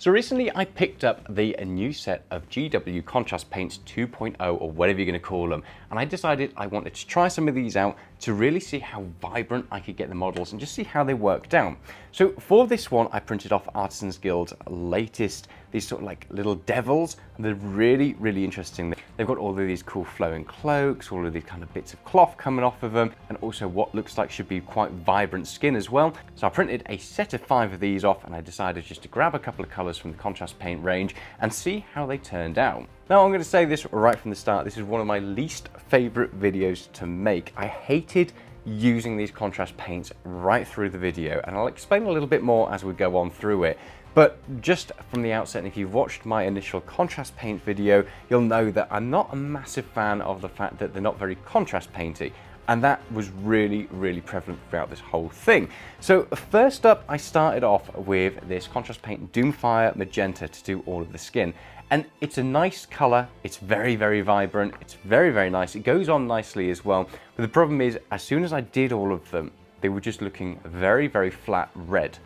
So recently I picked up the new set of GW Contrast Paints 2.0 or whatever you're going to call them, and I decided I wanted to try some of these out to really see how vibrant I could get the models and just see how they worked out. So for this one I printed off Artisans Guild's latest, these sort of like little devils, and they're really interesting. They've got all of these cool flowing cloaks, all of these kind of bits of cloth coming off of them, and also what looks like should be quite vibrant skin as well. So I printed a set of 5 of these off, and I decided just to grab a couple of colours from the contrast paint range and see how they turned out. Now I'm going to say this right from the start, this is one of my least favourite videos to make. I hated using these contrast paints right through the video, and I'll explain a little bit more as we go on through it. But just from the outset, and if you've watched my initial contrast paint video, you'll know that I'm not a massive fan of the fact that they're not very contrast painty. And that was really prevalent throughout this whole thing. So first up, I started off with this contrast paint Doomfire Magenta to do all of the skin. And it's a nice color, it's very vibrant, it's very nice. It goes on nicely as well. But the problem is, as soon as I did all of them, they were just looking very flat red.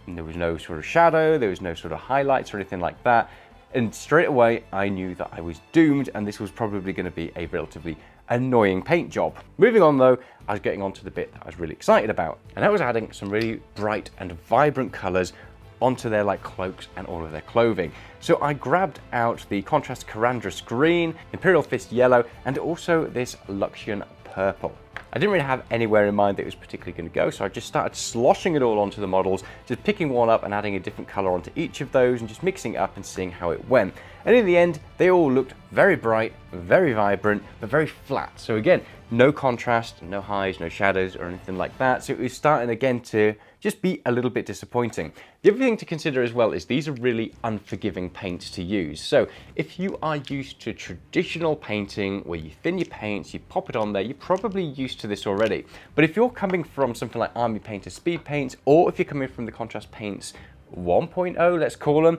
And there was no sort of shadow, there was no sort of highlights or anything like that. And straight away, I knew that I was doomed, and this was probably going to be a relatively annoying paint job. Moving on though, I was getting on to the bit that I was really excited about, and that was adding some really bright and vibrant colors onto their like cloaks and all of their clothing. So I grabbed out the contrast Karandras green, Imperial Fist yellow, and also this Luxian purple. I didn't really have anywhere in mind that it was particularly going to go, so I just started sloshing it all onto the models, just picking one up and adding a different color onto each of those and just mixing it up and seeing how it went. And in the end, they all looked very bright, very vibrant, but very flat. So again, no contrast, no highs, no shadows or anything like that. So it was starting again to just be a little bit disappointing. The other thing to consider as well is these are really unforgiving paints to use. So if you are used to traditional painting where you thin your paints, you pop it on there, you're probably used to this already. But if you're coming from something like Army Paint or Speed Paints, or if you're coming from the Contrast Paints 1.0, let's call them,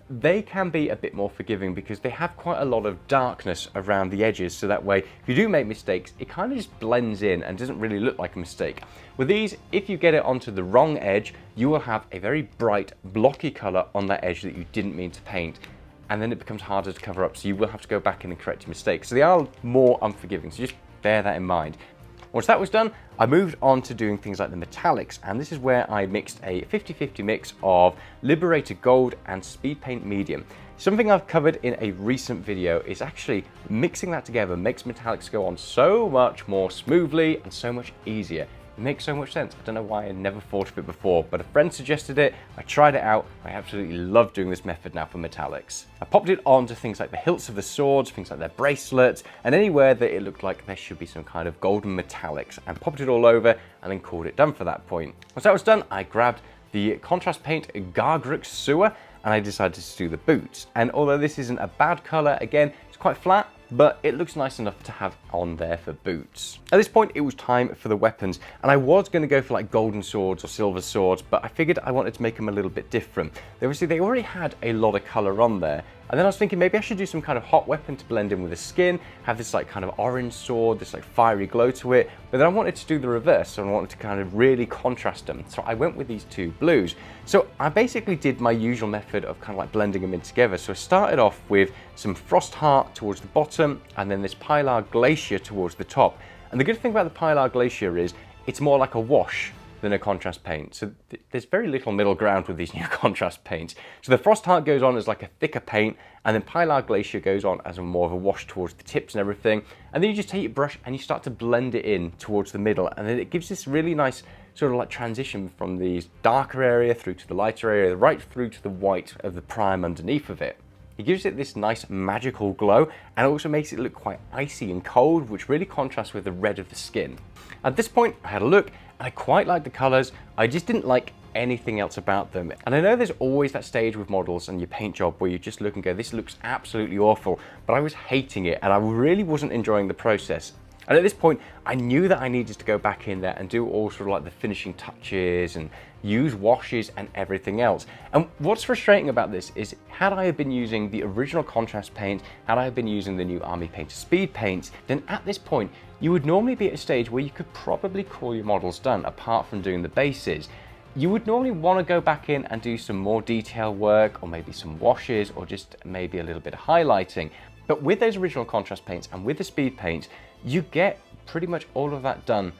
they can be a bit more forgiving because they have quite a lot of darkness around the edges, so that way if you do make mistakes, it kind of just blends in and doesn't really look like a mistake. With these, if you get it onto the wrong edge, you will have a very bright blocky color on that edge that you didn't mean to paint, and then it becomes harder to cover up, so you will have to go back in and correct your mistakes. So they are more unforgiving, so just bear that in mind. Once that was done, I moved on to doing things like the metallics, and this is where I mixed a 50-50 mix of Liberator Gold and Speed Paint Medium. Something I've covered in a recent video is actually mixing that together makes metallics go on so much more smoothly and so much easier. It makes so much sense. I don't know why I never thought of it before, but a friend suggested it, I tried it out, I absolutely love doing this method now for metallics. I popped it onto things like the hilts of the swords, things like their bracelets, and anywhere that it looked like there should be some kind of golden metallics, and popped it all over and then called it done for that point. Once that was done, I grabbed the contrast paint Gargrux Sewer, and I decided to do the boots. And although this isn't a bad color, again, it's quite flat, but it looks nice enough to have on there for boots. At this point, it was time for the weapons, and I was going to go for like golden swords or silver swords, but I figured I wanted to make them a little bit different. Obviously, they already had a lot of color on there, and then I was thinking maybe I should do some kind of hot weapon to blend in with the skin, have this like kind of orange sword, this like fiery glow to it, but then I wanted to do the reverse, so I wanted to kind of really contrast them. So I went with these two blues. So I basically did my usual method of kind of like blending them in together. So I started off with some Frostheart towards the bottom, and then this Pilar Glacier towards the top. And the good thing about the Pilar Glacier is it's more like a wash than a contrast paint. So there's very little middle ground with these new contrast paints. So the Frostheart goes on as like a thicker paint, and then Pilar Glacier goes on as a more of a wash towards the tips and everything. And then you just take your brush and you start to blend it in towards the middle, and then it gives this really nice sort of like transition from the darker area through to the lighter area, right through to the white of the prime underneath of it. It gives it this nice magical glow, and also makes it look quite icy and cold, which really contrasts with the red of the skin. At this point, I had a look, and I quite liked the colors. I just didn't like anything else about them. And I know there's always that stage with models and your paint job where you just look and go, this looks absolutely awful, but I was hating it, and I really wasn't enjoying the process. And at this point, I knew that I needed to go back in there and do all sort of like the finishing touches and use washes and everything else. And what's frustrating about this is, had I been using the original contrast paint, had I been using the new Army Painter Speed paints, then at this point, you would normally be at a stage where you could probably call your models done, apart from doing the bases. You would normally want to go back in and do some more detail work, or maybe some washes, or just maybe a little bit of highlighting. But with those original contrast paints and with the speed paints, you get pretty much all of that done,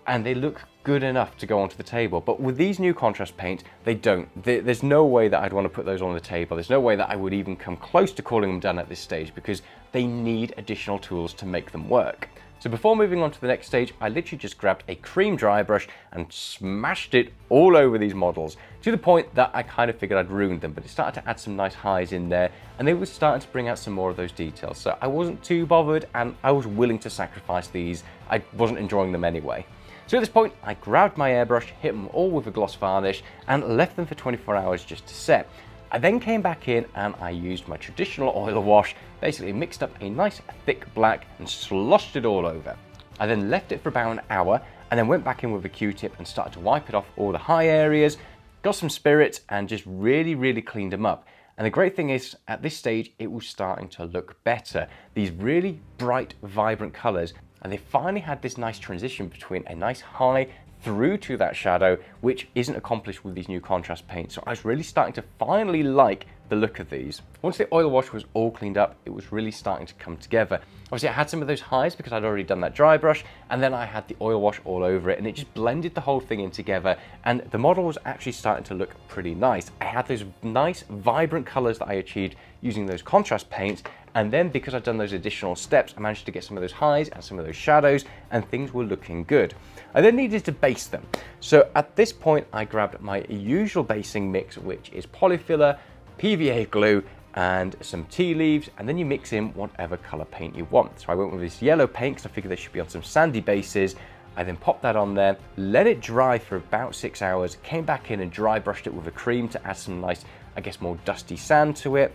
and they look good enough to go onto the table. But with these new contrast paints, they don't. There's no way that I'd want to put those on the table. There's no way that I would even come close to calling them done at this stage, because they need additional tools to make them work. So before moving on to the next stage, I literally just grabbed a cream dry brush and smashed it all over these models, to the point that I kind of figured I'd ruined them, but it started to add some nice highs in there, and they were starting to bring out some more of those details. So I wasn't too bothered, and I was willing to sacrifice these. I wasn't enjoying them anyway. So at this point, I grabbed my airbrush, hit them all with a gloss varnish, and left them for 24 hours just to set. I then came back in and I used my traditional oil wash, basically mixed up a nice thick black and sloshed it all over. I then left it for about an hour and then went back in with a Q-tip and started to wipe it off all the high areas, got some spirits and just really cleaned them up. And the great thing is, at this stage, it was starting to look better. These really bright, vibrant colors, and they finally had this nice transition between a nice high through to that shadow, which isn't accomplished with these new contrast paints. So I was really starting to finally like the look of these. Once the oil wash was all cleaned up, it was really starting to come together. Obviously I had some of those highs because I'd already done that dry brush, and then I had the oil wash all over it, and it just blended the whole thing in together, and the model was actually starting to look pretty nice. I had those nice vibrant colors that I achieved using those contrast paints, and then because I'd done those additional steps, I managed to get some of those highs and some of those shadows, and things were looking good. I then needed to base them. So at this point, I grabbed my usual basing mix, which is polyfiller, PVA glue, and some tea leaves, and then you mix in whatever color paint you want. So I went with this yellow paint because I figured they should be on some sandy bases. I then popped that on there, let it dry for about 6 hours, came back in and dry brushed it with a cream to add some nice, I guess, more dusty sand to it.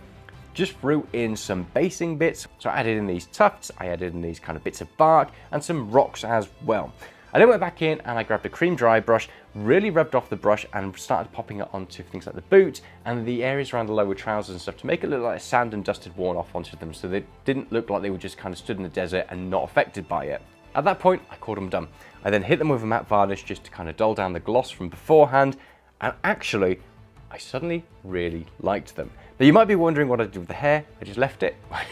Just threw in some basing bits. So I added in these tufts, I added in these kind of bits of bark, and some rocks as well. I then went back in and I grabbed a cream dry brush, really rubbed off the brush and started popping it onto things like the boot and the areas around the lower trousers and stuff to make it look like sand and dust had worn off onto them, so they didn't look like they were just kind of stood in the desert and not affected by it. At that point, I called them done. I then hit them with a matte varnish just to kind of dull down the gloss from beforehand, and actually, I suddenly really liked them. Now you might be wondering what I did with the hair. I just left it. I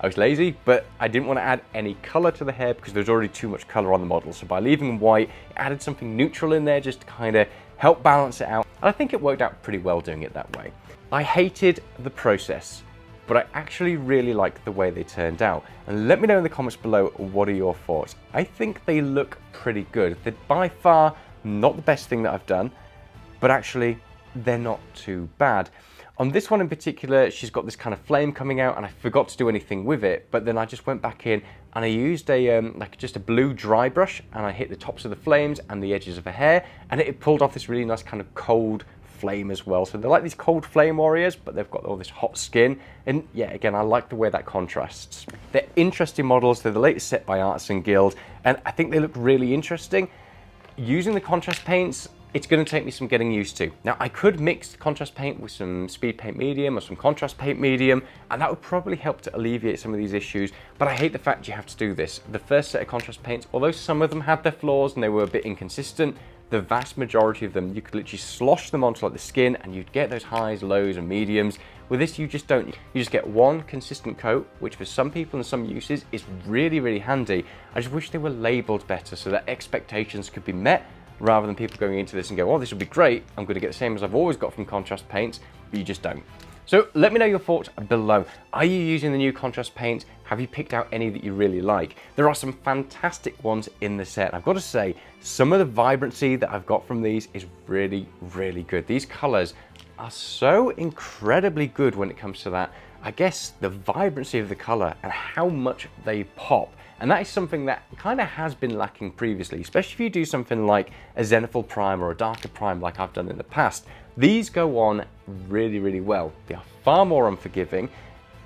was lazy, but I didn't want to add any color to the hair because there's already too much color on the model. So by leaving them white, it added something neutral in there just to kind of help balance it out. And I think it worked out pretty well doing it that way. I hated the process, but I actually really liked the way they turned out. And let me know in the comments below, what are your thoughts? I think they look pretty good. They're by far not the best thing that I've done, but actually they're not too bad. On this one in particular, she's got this kind of flame coming out and I forgot to do anything with it, but then I just went back in and I used a just a blue dry brush and I hit the tops of the flames and the edges of her hair, and it pulled off this really nice kind of cold flame as well. So they're like these cold flame warriors, but they've got all this hot skin. And yeah, again, I like the way that contrasts. They're interesting models. They're the latest set by Arts and Guild, and I think they look really interesting. Using the contrast paints, it's going to take me some getting used to. Now, I could mix contrast paint with some speed paint medium or some contrast paint medium, and that would probably help to alleviate some of these issues, but I hate the fact you have to do this. The first set of contrast paints, although some of them had their flaws and they were a bit inconsistent, the vast majority of them, you could literally slosh them onto like the skin and you'd get those highs, lows, and mediums. With this, you just don't. You just get one consistent coat, which for some people and some uses is really handy. I just wish they were labeled better so that expectations could be met, rather than people going into this and go, oh, this will be great, I'm going to get the same as I've always got from contrast paints, but you just don't. So let me know your thoughts below. Are you using the new contrast paints? Have you picked out any that you really like? There are some fantastic ones in the set. I've got to say, some of the vibrancy that I've got from these is really good. These colors are so incredibly good when it comes to that. I guess the vibrancy of the color and how much they pop. And that is something that kind of has been lacking previously, especially if you do something like a zenithal prime or a darker prime like I've done in the past. These go on really well. They are far more unforgiving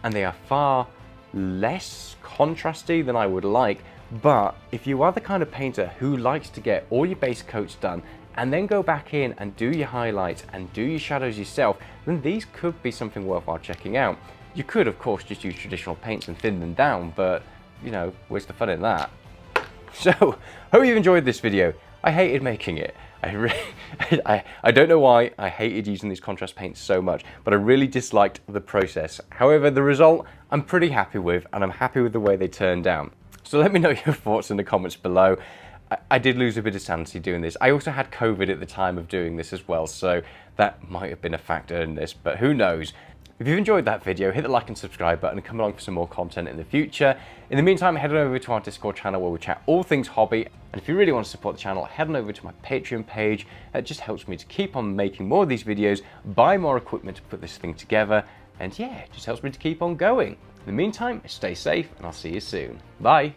and they are far less contrasty than I would like. But if you are the kind of painter who likes to get all your base coats done and then go back in and do your highlights and do your shadows yourself, then these could be something worthwhile checking out. You could, of course, just use traditional paints and thin them down, but you know, where's the fun in that? So, hope you've enjoyed this video. I hated making it. I don't know why I hated using these contrast paints so much, but I really disliked the process. However, the result I'm pretty happy with, and I'm happy with the way they turned out. So let me know your thoughts in the comments below. I did lose a bit of sanity doing this. I also had COVID at the time of doing this as well, so that might have been a factor in this, but who knows. If you've enjoyed that video, hit the like and subscribe button and come along for some more content in the future. In the meantime, head on over to our Discord channel where we chat all things hobby. And if you really want to support the channel, head on over to my Patreon page. It just helps me to keep on making more of these videos, buy more equipment to put this thing together, and yeah, it just helps me to keep on going. In the meantime, stay safe and I'll see you soon. Bye.